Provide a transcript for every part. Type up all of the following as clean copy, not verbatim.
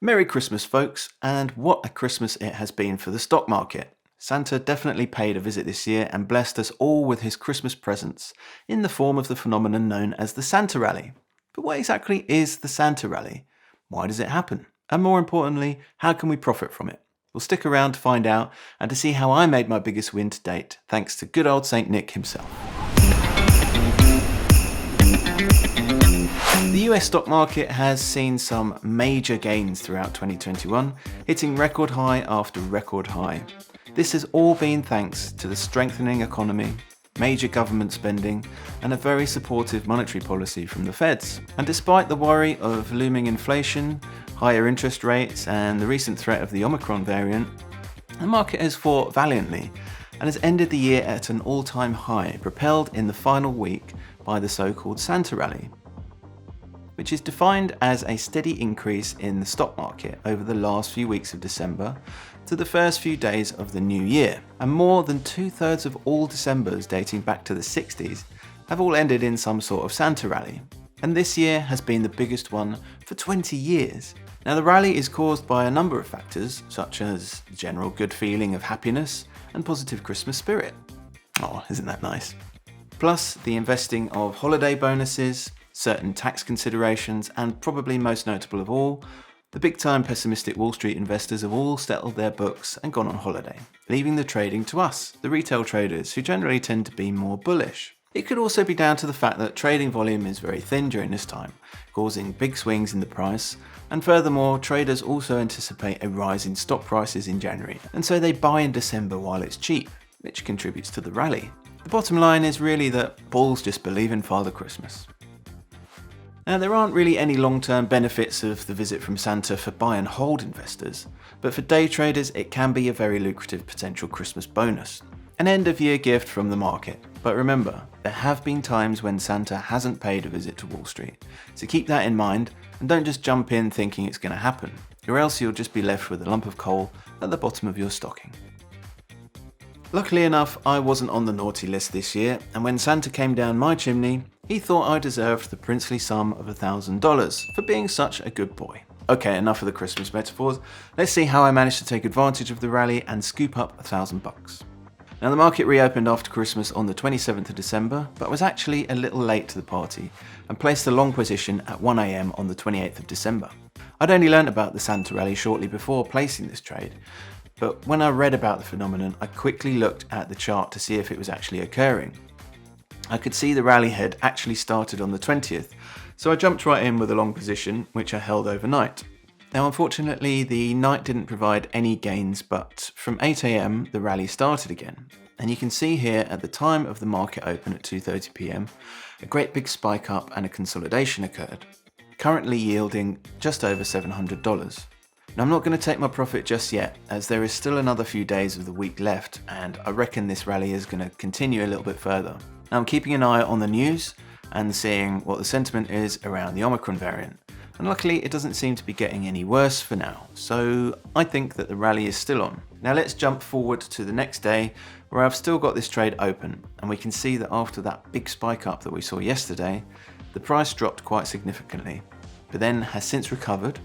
Merry Christmas, folks, and what a Christmas it has been for the stock market. Santa definitely paid a visit this year and blessed us all with his Christmas presents in the form of the phenomenon known as the Santa Rally. But what exactly is the Santa Rally? Why does it happen? And more importantly, how can we profit from it? We'll stick around to find out and to see how I made my biggest win to date, thanks to good old Saint Nick himself. The US stock market has seen some major gains throughout 2021, hitting record high after record high. This has all been thanks to the strengthening economy, major government spending, and a very supportive monetary policy from the Feds. And despite the worry of looming inflation, higher interest rates, and the recent threat of the Omicron variant, the market has fought valiantly and has ended the year at an all-time high, propelled in the final week by the so-called Santa Rally, which is defined as a steady increase in the stock market over the last few weeks of December to the first few days of the new year. And more than 2/3 of all Decembers dating back to the 60s have all ended in some sort of Santa rally. And this year has been the biggest one for 20 years. Now, the rally is caused by a number of factors, such as the general good feeling of happiness and positive Christmas spirit. Oh, isn't that nice? Plus the investing of holiday bonuses, certain tax considerations, and probably most notable of all, the big-time pessimistic Wall Street investors have all settled their books and gone on holiday, leaving the trading to us, the retail traders, who generally tend to be more bullish. It could also be down to the fact that trading volume is very thin during this time, causing big swings in the price, and furthermore, traders also anticipate a rise in stock prices in January, and so they buy in December while it's cheap, which contributes to the rally. The bottom line is really that bulls just believe in Father Christmas. Now, there aren't really any long-term benefits of the visit from Santa for buy and hold investors, but for day traders it can be a very lucrative potential Christmas bonus, an end-of-year gift from the market. But remember, there have been times when Santa hasn't paid a visit to Wall Street, so keep that in mind and don't just jump in thinking it's going to happen, or else you'll just be left with a lump of coal at the bottom of your stocking. Luckily enough, I wasn't on the naughty list this year, and when Santa came down my chimney, he thought I deserved the princely sum of $1,000 for being such a good boy. Okay, enough of the Christmas metaphors. Let's see how I managed to take advantage of the rally and scoop up $1,000. Now, the market reopened after Christmas on the 27th of December, but was actually a little late to the party and placed a long position at 1 AM on the 28th of December. I'd only learnt about the Santa rally shortly before placing this trade, but when I read about the phenomenon, I quickly looked at the chart to see if it was actually occurring. I could see the rally had actually started on the 20th, so I jumped right in with a long position, which I held overnight. Now, unfortunately, the night didn't provide any gains, but from 8 AM the rally started again. And you can see here at the time of the market open at 2:30 PM, a great big spike up and a consolidation occurred, currently yielding just over $700. Now, I'm not going to take my profit just yet, as there is still another few days of the week left, and I reckon this rally is going to continue a little bit further. Now, I'm keeping an eye on the news and seeing what the sentiment is around the Omicron variant, and luckily it doesn't seem to be getting any worse for now, so I think that the rally is still on. Now let's jump forward to the next day, where I've still got this trade open, and we can see that after that big spike up that we saw yesterday, the price dropped quite significantly, but then has since recovered.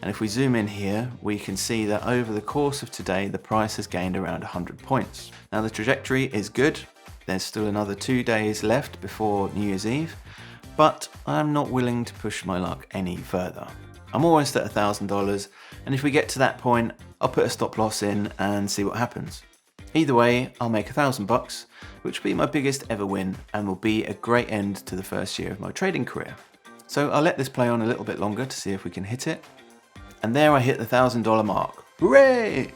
And if we zoom in here, we can see that over the course of today, the price has gained around 100 points. Now, the trajectory is good. There's still another 2 days left before New Year's Eve, but I'm not willing to push my luck any further. I'm almost at $1,000, and if we get to that point, I'll put a stop loss in and see what happens. Either way, I'll make $1,000, which will be my biggest ever win and will be a great end to the first year of my trading career. So I'll let this play on a little bit longer to see if we can hit it. And there I hit the $1,000 mark. Hooray!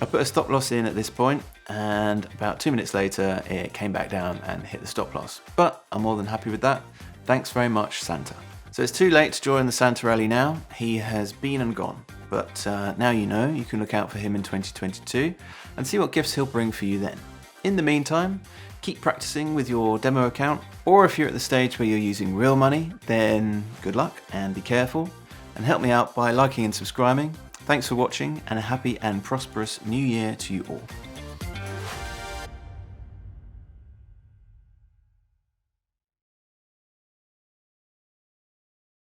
I put a stop loss in at this point, and about 2 minutes later it came back down and hit the stop loss. But I'm more than happy with that. Thanks very much, Santa. So it's too late to join the Santa rally now. He has been and gone. But now you know, you can look out for him in 2022 and see what gifts he'll bring for you then. In the meantime, keep practicing with your demo account, or if you're at the stage where you're using real money, then good luck and be careful. And help me out by liking and subscribing. Thanks for watching, and a happy and prosperous new year to you all.